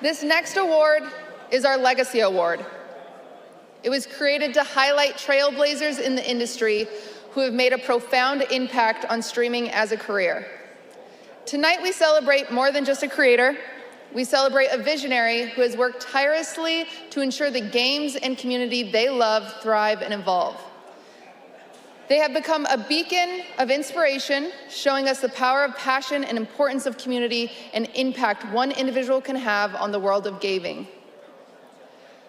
This next award is our Legacy Award. It was created to highlight trailblazers in the industry who have made a profound impact on streaming as a career. Tonight we celebrate more than just a creator. We celebrate a visionary who has worked tirelessly to ensure the games and community they love thrive and evolve. They have become a beacon of inspiration, showing us the power of passion and importance of community and impact one individual can have on the world of gaming.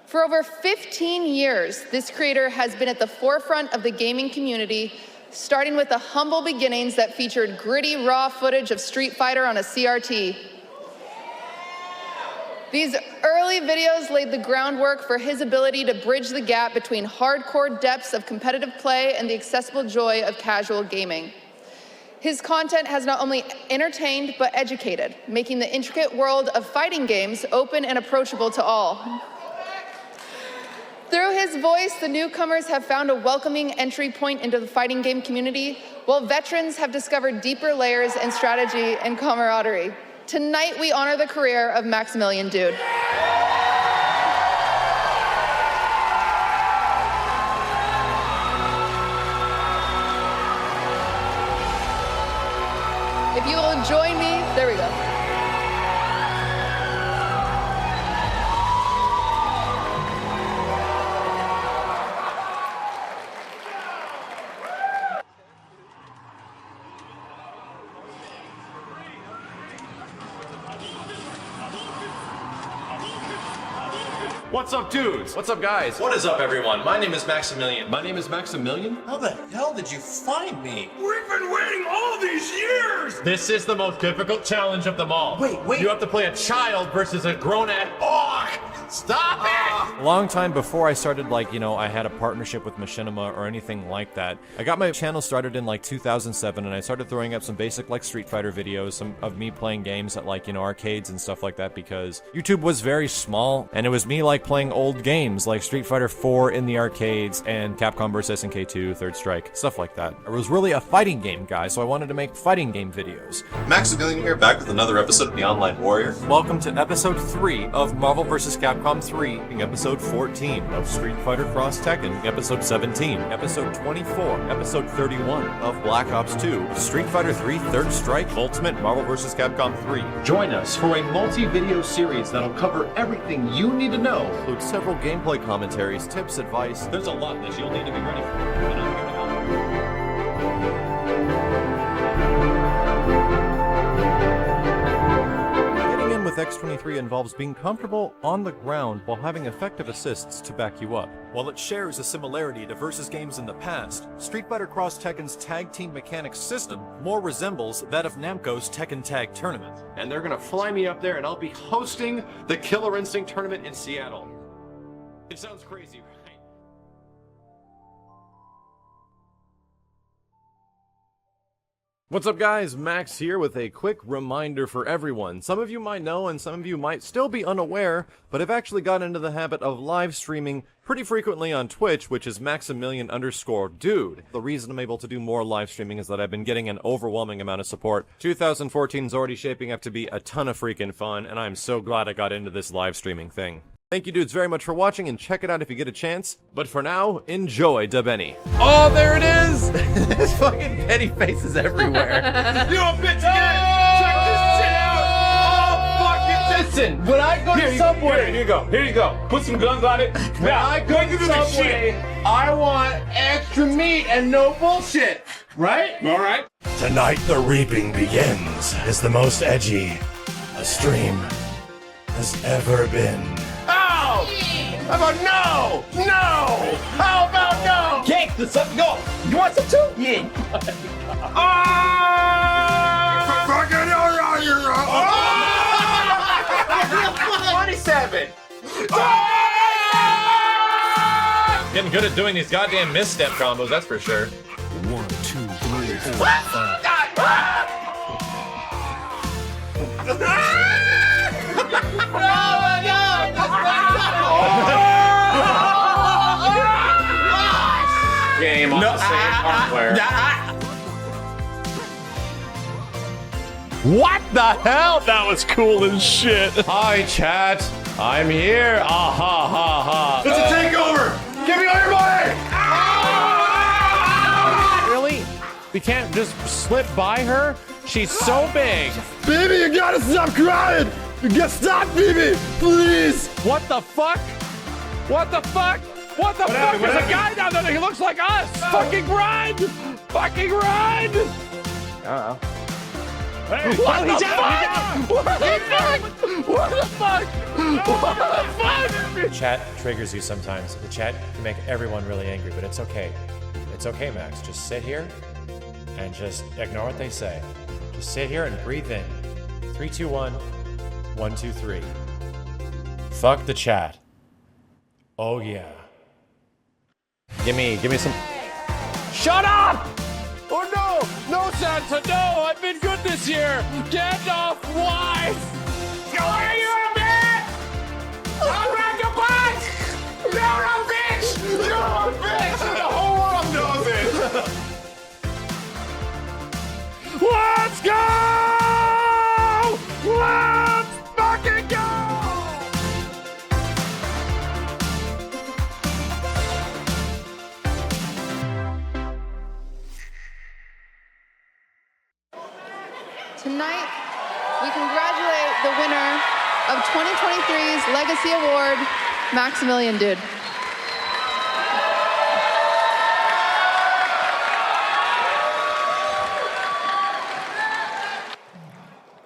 For over 15 years, this creator has been at the forefront of the gaming community, starting with the humble beginnings that featured gritty, raw footage of Street Fighter on a CRT. These early videos laid the groundwork for his ability to bridge the gap between hardcore depths of competitive play and the accessible joy of casual gaming. His content has not only entertained, but educated, making the intricate world of fighting games open and approachable to all. Through his voice, the newcomers have found a welcoming entry point into the fighting game community, while veterans have discovered deeper layers and strategy and camaraderie. Tonight, we honor the career of Maximillian, dude. If you will join me, there we go. What's up, dudes? What's up, guys? What is up, everyone? My name is Maximilian. My name is Maximilian. How the hell did you find me? We've been waiting all these years! This is the most difficult challenge of them all. Wait. You have to play a child versus a grown-ass orc! Stop it! A long time before I started, I had a partnership with Machinima or anything like that. I got my channel started in 2007, and I started throwing up some basic Street Fighter videos, some of me playing games at arcades and stuff like that, because YouTube was very small, and it was me playing old games like Street Fighter 4 in the arcades and Capcom vs. SNK 2, Third Strike, stuff like that. I was really a fighting game guy, so I wanted to make fighting game videos. Maximilian here, back with another episode of The Online Warrior. Welcome to episode 3 of Marvel vs. Capcom 3, episode 14 of Street Fighter Cross Tekken, episode 17, episode 24, episode 31 of Black Ops 2, Street Fighter 3 Third Strike, Ultimate Marvel vs. Capcom 3. Join us for a multi-video series that'll cover everything you need to know. Includes several gameplay commentaries, tips, advice. There's a lot that you'll need to be ready for, and I'm here to help. Getting in with X23 involves being comfortable on the ground while having effective assists to back you up. While it shares a similarity to versus games in the past, Street Fighter Cross Tekken's tag team mechanics system more resembles that of Namco's Tekken Tag Tournament. And they're gonna fly me up there, and I'll be hosting the Killer Instinct tournament in Seattle. It sounds crazy, right? What's up, guys? Max here with a quick reminder for everyone. Some of you might know and some of you might still be unaware, but I've actually gotten into the habit of live streaming pretty frequently on Twitch, which is Maximilian_dude. The reason I'm able to do more live streaming is that I've been getting an overwhelming amount of support. 2014 is already shaping up to be a ton of freaking fun, and I'm so glad I got into this live streaming thing. Thank you dudes very much for watching, and check it out if you get a chance. But for now, enjoy Da Benny. Oh, there it is! There's fucking petty faces everywhere. You a bitch again! Check this shit out! Oh, fucking listen! When I go to Subway... Here you go. Put some guns on it. When I go to Subway, I want extra meat and no bullshit. Right? Alright. Tonight the reaping begins as the most edgy a stream has ever been. Ow! How about no? No! How about no? Cake, let's go! You want some too? Yeah. Fucking 27! Getting good at doing these goddamn misstep combos, that's for sure. 1, 2, 3, 4, 5. Game on the same hardware. What the hell? That was cool as shit. Hi, chat. I'm here. Ah ha ha ha. It's a takeover! Give me all your money! Really? We can't just slip by her? She's so big. Baby, you gotta stop crying! You gotta stop, baby! Please! What the fuck? What the fuck? What the fuck? There's a guy down there that looks like us. Fucking run! Fucking run! I don't know. What the fuck? What the fuck? What the fuck? What the fuck? Chat triggers you sometimes. The chat can make everyone really angry, but it's okay. It's okay, Max. Just sit here and just ignore what they say. Just sit here and breathe in. 3, 2, 1. 1, 2, 3. Fuck the chat. Oh yeah. Give me some. Shut up! Oh no! No, Santa, no! I've been good this year! Gandalf, why? Are you a bitch? I'll break your butt! You're a bitch! You're a bitch! The whole world knows it! Let's go! Let's fucking go! Tonight, we congratulate the winner of 2023's Legacy Award, Maximillian Dude.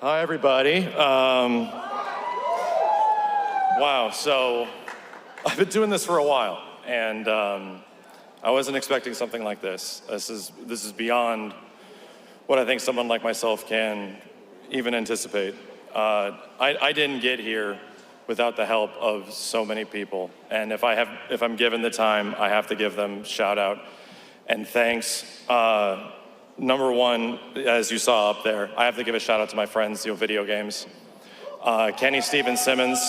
Hi, everybody. Wow, so I've been doing this for a while, and I wasn't expecting something like this. This is beyond what I think someone like myself can even anticipate. I didn't get here without the help of so many people, and if I'm given the time, I have to give them shout out and thanks. Number one, as you saw up there, I have to give a shout out to my friends, video games. Kenny, Steve, and Simmons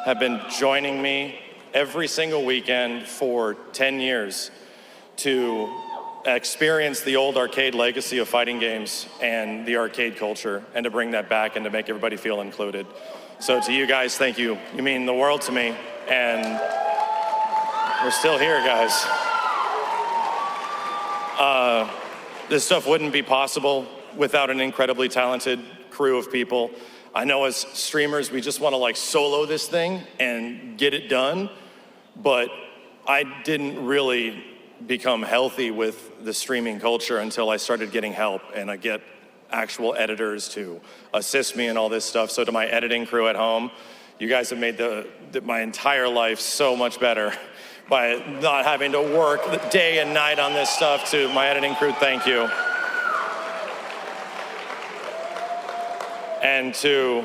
have been joining me every single weekend for 10 years to experience the old arcade legacy of fighting games and the arcade culture, and to bring that back and to make everybody feel included. So to you guys, thank you. You mean the world to me, and we're still here, guys. This stuff wouldn't be possible without an incredibly talented crew of people. I know as streamers, we just want to like solo this thing and get it done, but I didn't really become healthy with the streaming culture until I started getting help, and I get actual editors to assist me in all this stuff. So to my editing crew at home, you guys have made my entire life so much better by not having to work day and night on this stuff. To my editing crew, thank you. And to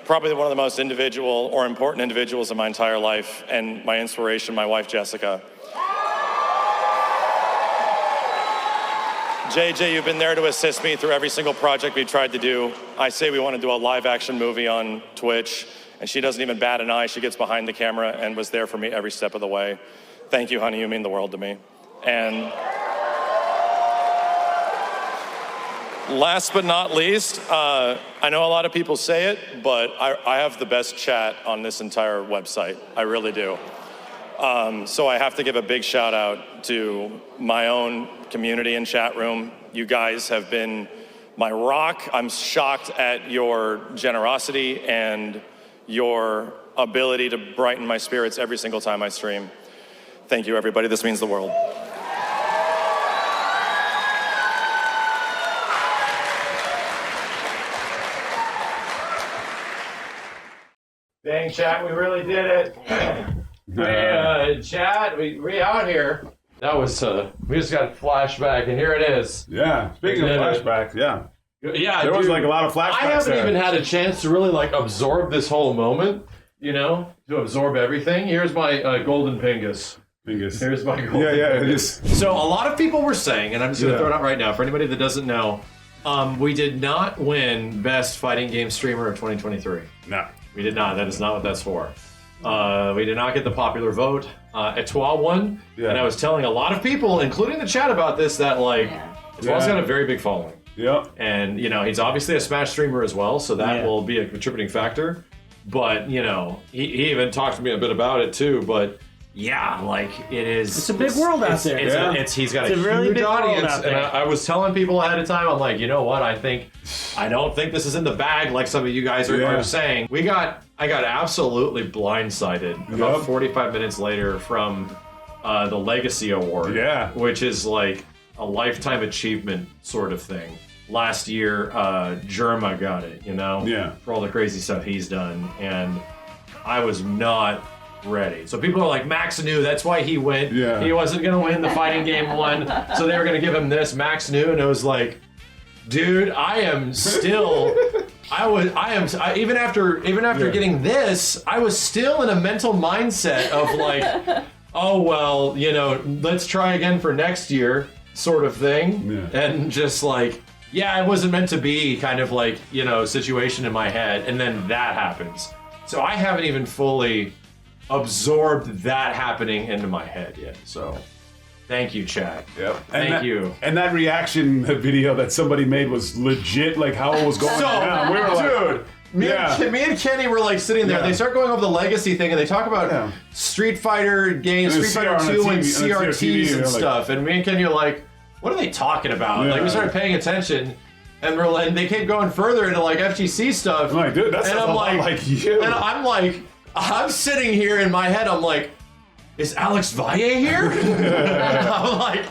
probably one of the most individual or important individuals in my entire life, and my inspiration, my wife, Jessica. JJ, you've been there to assist me through every single project we tried to do. I say we want to do a live action movie on Twitch, and she doesn't even bat an eye. She gets behind the camera and was there for me every step of the way. Thank you, honey, you mean the world to me. And last but not least, I know a lot of people say it, but I have the best chat on this entire website. I really do. So I have to give a big shout out to my own community and chat room. You guys have been my rock. I'm shocked at your generosity and your ability to brighten my spirits every single time I stream. Thank you, everybody. This means the world. Dang, chat, we really did it. Chat, we out here. That was, we just got flashback, and here it is. Yeah, speaking of flashbacks, yeah. Yeah, there was like a lot of flashbacks. I haven't there. even had a chance to really like absorb this whole moment, you know, to absorb everything. Here's my golden pingus. Here's my golden pingus. So a lot of people were saying, and I'm just going to throw it out right now for anybody that doesn't know, we did not win Best Fighting Game Streamer of 2023. No. We did not. That is not what that's for. We did not get the popular vote. Etoile won, and I was telling a lot of people, including the chat, about this, that like Etoile's got a very big following. Yep. And, you know, he's obviously a Smash streamer as well, so that will be a contributing factor. But, you know, he even talked to me a bit about it too, but yeah, like it is. It's a big world out there. He's got a really huge big world audience, out there. and I was telling people ahead of time, I'm like, you know what? I don't think this is in the bag like some of you guys are saying. I got absolutely blindsided about 45 minutes later from the Legacy Award, which is like a lifetime achievement sort of thing. Last year, Germa got it, you know, for all the crazy stuff he's done, and I was not ready. So people are like, Max knew, that's why he went. He wasn't gonna win the fighting game one, so they were gonna give him this. Max knew, and it was like, dude, I am still. Even after getting this, I was still in a mental mindset of like, oh well, you know, let's try again for next year, sort of thing, and just like. Yeah, it wasn't meant to be kind of like, you know, situation in my head, and then that happens. So I haven't even fully absorbed that happening into my head yet. So thank you, chat. Thank you. And that reaction video that somebody made was legit, like how it was going down. We were like, dude. Me and Kenny were like sitting there. They start going over the Legacy thing, and they talk about Street Fighter games, Street Fighter 2 and CRTs and stuff. And me and Kenny are like, what are they talking about? Like we started paying attention, and they kept going further into like FGC stuff. I'm like, dude, that's a lot like you. And I'm like, I'm sitting here in my head. I'm like, is Alex Valle here? I'm like,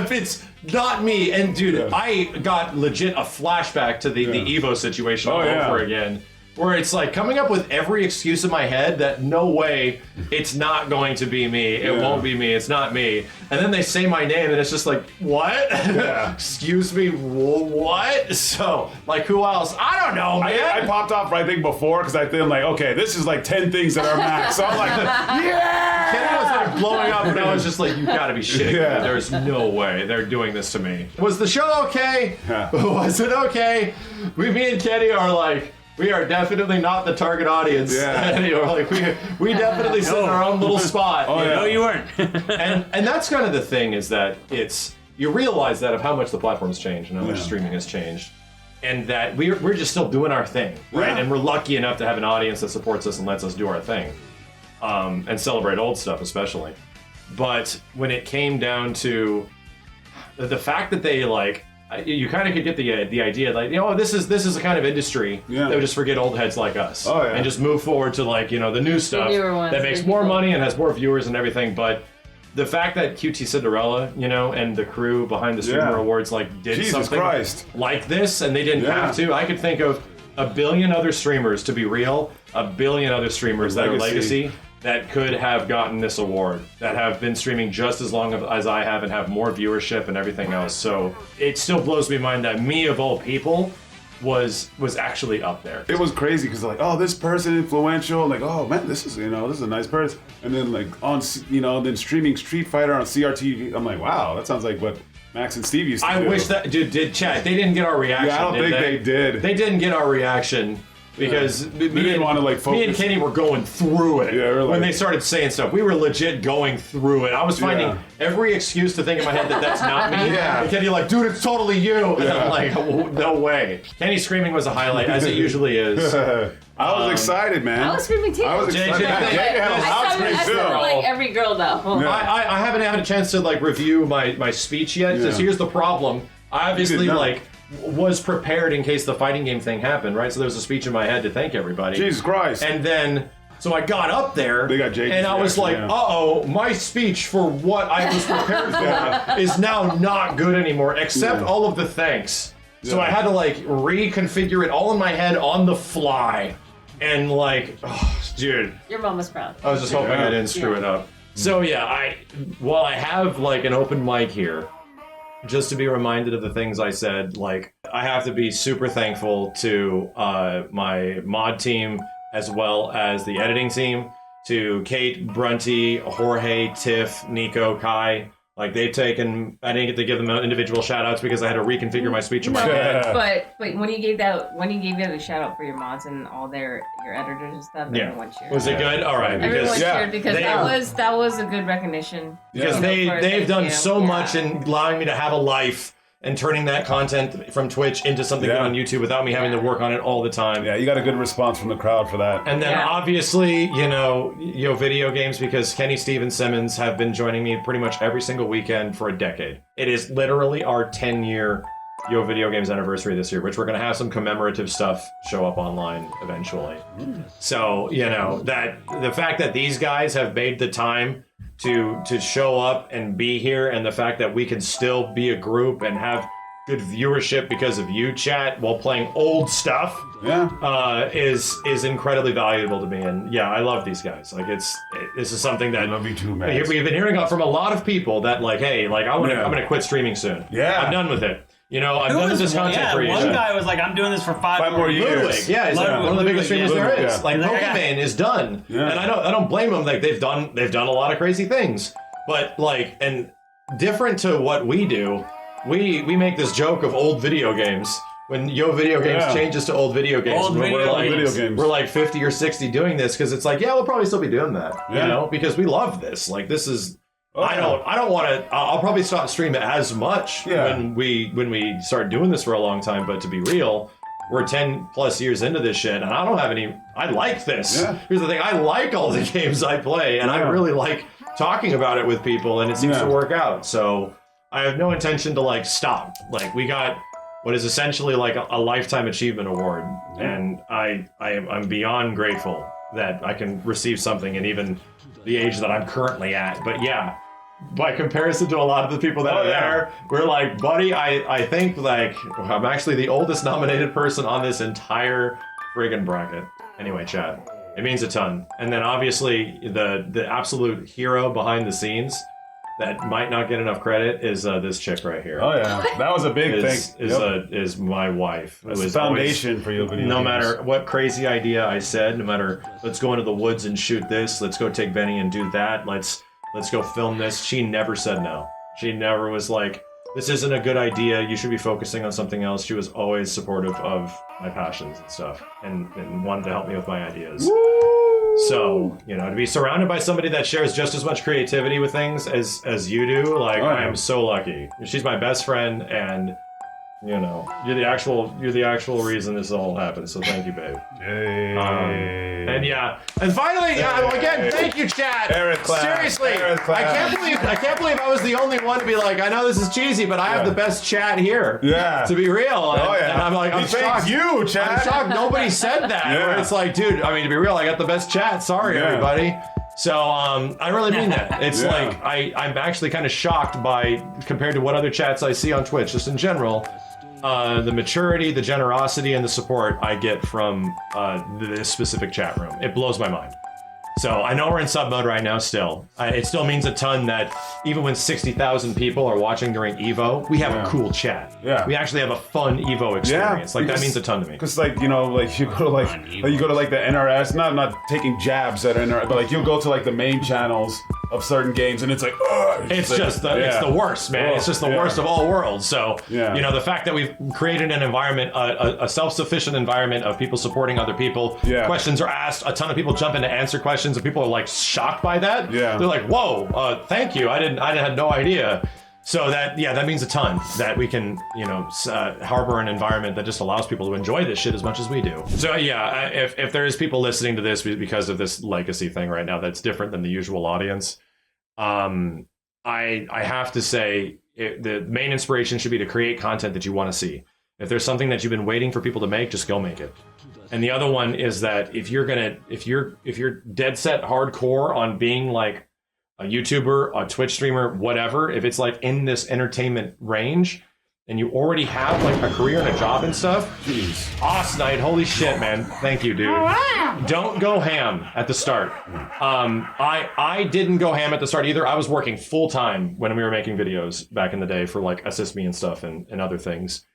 if it's not me, and dude, I got legit a flashback to the Evo situation all over again. Where it's like coming up with every excuse in my head that no way it's not going to be me. It won't be me. It's not me. And then they say my name and it's just like, what? Excuse me, what? So, like, who else? I don't know, man. I popped off, I think, before because I think I'm like, okay, this is like 10 things that are Max. So I'm like, yeah! Kenny was like blowing up and I was just like, you gotta be shitting me. There's no way they're doing this to me. Was the show okay? Was it okay? Me and Kenny are like, we are definitely not the target audience. Like we definitely sit in our own little spot. No, you weren't. and that's kind of the thing is that you realize that of how much the platform's changed and how much streaming has changed, and that we're just still doing our thing, right? And we're lucky enough to have an audience that supports us and lets us do our thing, and celebrate old stuff especially. But when it came down to the fact that they like. You kind of could get the idea, like, you know, this is a kind of industry that would just forget old heads like us and just move forward to, like, you know, the new stuff that makes more money and has more viewers and everything. But the fact that QT Cinderella, you know, and the crew behind the Streamer Awards like did something like this, and they didn't have to. I could think of a billion other streamers, to be real, a billion other streamers that are legacy that could have gotten this award, that have been streaming just as long as I have and have more viewership and everything else. So it still blows me mind that me of all people was actually up there. It was crazy because like, oh, this person influential, like, oh man, this is a nice person. And then like then streaming Street Fighter on CRTV, I'm like, wow, that sounds like what Max and Steve used to do. I wish that did chat. They didn't get our reaction. I don't think they did. They didn't get our reaction. Because they didn't want to like focus. Me and Kenny were going through it when they started saying stuff. We were legit going through it. I was finding every excuse to think in my head that that's not me. And Kenny like, dude, it's totally you. And I'm like, oh, no way. Kenny screaming was a highlight, as it usually is. I was excited, man. I was screaming too. I was excited. I sounded like every girl though. I haven't had a chance to like review my speech yet. Because here's the problem. I obviously was prepared in case the fighting game thing happened, right? So there was a speech in my head to thank everybody. Jesus Christ. And then, so I got up there, they got Jake's and I was like, uh-oh, my speech for what I was prepared for is now not good anymore, except all of the thanks. So I had to like reconfigure it all in my head on the fly. And like, oh, dude. Your mom was proud. I was just hoping I didn't screw it up. So yeah, while I have like an open mic here, just to be reminded of the things I said, like, I have to be super thankful to my mod team as well as the editing team, to Kate, Brunty, Jorge, Tiff, Nico, Kai. Like, they've taken, I didn't get to give them individual shout outs because I had to reconfigure my speech in my head. But when you gave that a shout out for your mods and all your editors and stuff, everyone cheered. Was it good? All right. Everyone cheered because that was a good recognition. Because they've done so much in allowing me to have a life and turning that content from Twitch into something good on YouTube without me having to work on it all the time. Yeah, you got a good response from the crowd for that. And then obviously, Yo Video Games, because Kenny, Steve, and Simmons have been joining me pretty much every single weekend for a decade. It is literally our 10-year Yo Video Games anniversary this year, which we're going to have some commemorative stuff show up online eventually. So, that the fact that these guys have made the time to show up and be here, and the fact that we can still be a group and have good viewership because of you, chat, while playing old stuff, is incredibly valuable to me. And yeah, I love these guys. Like this is something that I love you too, man. We've been hearing from a lot of people that like, hey, like I'm gonna quit streaming soon. Yeah, I'm done with it. I'm done with this content creation. One guy was like, I'm doing this for 5 more years. Ludwig, yeah, he's one of the biggest streamers there is. Like Pokemon is done, and I don't blame him. Like they've done a lot of crazy things, but like, and different to what we do, we make this joke of old video games. When Yo Video Games changes to old video games, we're like 50 or 60 doing this because it's like, yeah, we'll probably still be doing that, because we love this. Like this is. I don't want to. I'll probably stop streaming as much when we start doing this for a long time. But to be real, we're 10 plus years into this shit, and I don't have any. I like this. Yeah. Here's the thing: I like all the games I play, and I really like talking about it with people, and it seems to work out. So I have no intention to like stop. Like we got what is essentially like a lifetime achievement award, and I'm beyond grateful that I can receive something, and even the age that I'm currently at. But yeah. By comparison to a lot of the people that are there, we're like, buddy, I think like I'm actually the oldest nominated person on this entire friggin' bracket. Anyway, chat, it means a ton. And then obviously the absolute hero behind the scenes that might not get enough credit is this chick right here. Oh yeah, that was a big thing. Is my wife. It was the foundation for Yo Video Games. No matter what crazy idea I said, no matter let's go into the woods and shoot this, let's go take Benny and do that, let's go film this. She never said no. She never was like, this isn't a good idea. You should be focusing on something else. She was always supportive of my passions and stuff and wanted to help me with my ideas. Woo! So, to be surrounded by somebody that shares just as much creativity with things as you do, like, I am so lucky. She's my best friend, and you're the actual reason this all happened. So thank you, babe. And finally, again, thank you, chat. Seriously, I can't believe I was the only one to be like, I know this is cheesy, but I have the best chat here. Yeah. To be real. And I'm like, I'm shocked. You, chat. I'm shocked nobody said that. Where it's like, dude, I mean, to be real, I got the best chat. Sorry, everybody. So I really mean that. It's like I'm actually kind of shocked by compared to what other chats I see on Twitch, just in general. The maturity, the generosity, and the support I get from this specific chat room. It blows my mind. So I know we're in sub mode right now still. It still means a ton that even when 60,000 people are watching during Evo, we have a cool chat. Yeah. We actually have a fun Evo experience. Like that means a ton to me. Because you go to the NRS, not taking jabs at NRS, but you'll go to the main channels of certain games, and it's like, it's the worst, man. It's just the worst of all worlds. So the fact that we've created an environment, a self-sufficient environment of people supporting other people. Questions are asked. A ton of people jump in to answer questions, and people are shocked by that. They're like, whoa, thank you. I had no idea. So that means a ton that we can harbor an environment that just allows people to enjoy this shit as much as we do. So if there's people listening to this because of this legacy thing right now that's different than the usual audience, I have to say the main inspiration should be to create content that you want to see. If there's something that you've been waiting for people to make, just go make it. And the other one is that if you're dead set hardcore on being like a YouTuber, a Twitch streamer, whatever, if it's in this entertainment range and you already have a career and a job and stuff, Night, holy shit, man. Thank you, dude. Don't go ham at the start. I didn't go ham at the start either. I was working full time when we were making videos back in the day for Assist Me and stuff and other things.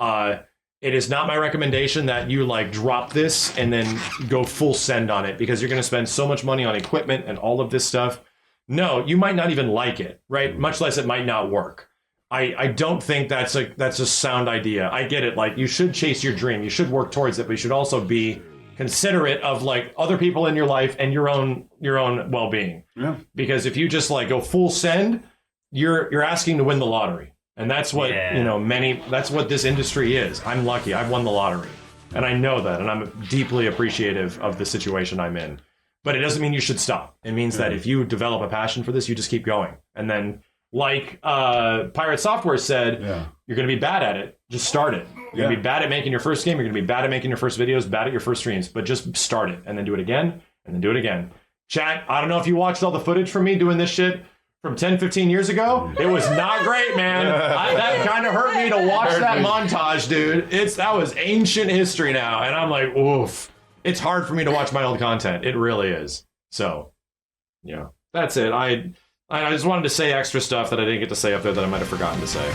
It is not my recommendation that you drop this and then go full send on it, because you're going to spend so much money on equipment and all of this stuff. No, you might not even like it, right? Much less it might not work. I don't think that's a sound idea. I get it. You should chase your dream. You should work towards it, but you should also be considerate of other people in your life and your own well-being. Yeah. Because if you just go full send, you're asking to win the lottery. And that's what, you know, that's what this industry is. I'm lucky. I've won the lottery. And I know that, and I'm deeply appreciative of the situation I'm in. But it doesn't mean you should stop. It means that if you develop a passion for this, you just keep going. And then, like Pirate Software said, you're going to be bad at it. Just start it. You're going to be bad at making your first game. You're going to be bad at making your first videos, bad at your first streams. But just start it, and then do it again, and then do it again. Chat, I don't know if you watched all the footage from me doing this shit from 10, 15 years ago. It was not great, man. That kind of hurt me to watch that montage, dude. That was ancient history now. And I'm like, oof. It's hard for me to watch my old content. It really is. So, yeah, that's it. I just wanted to say extra stuff that I didn't get to say up there that I might have forgotten to say.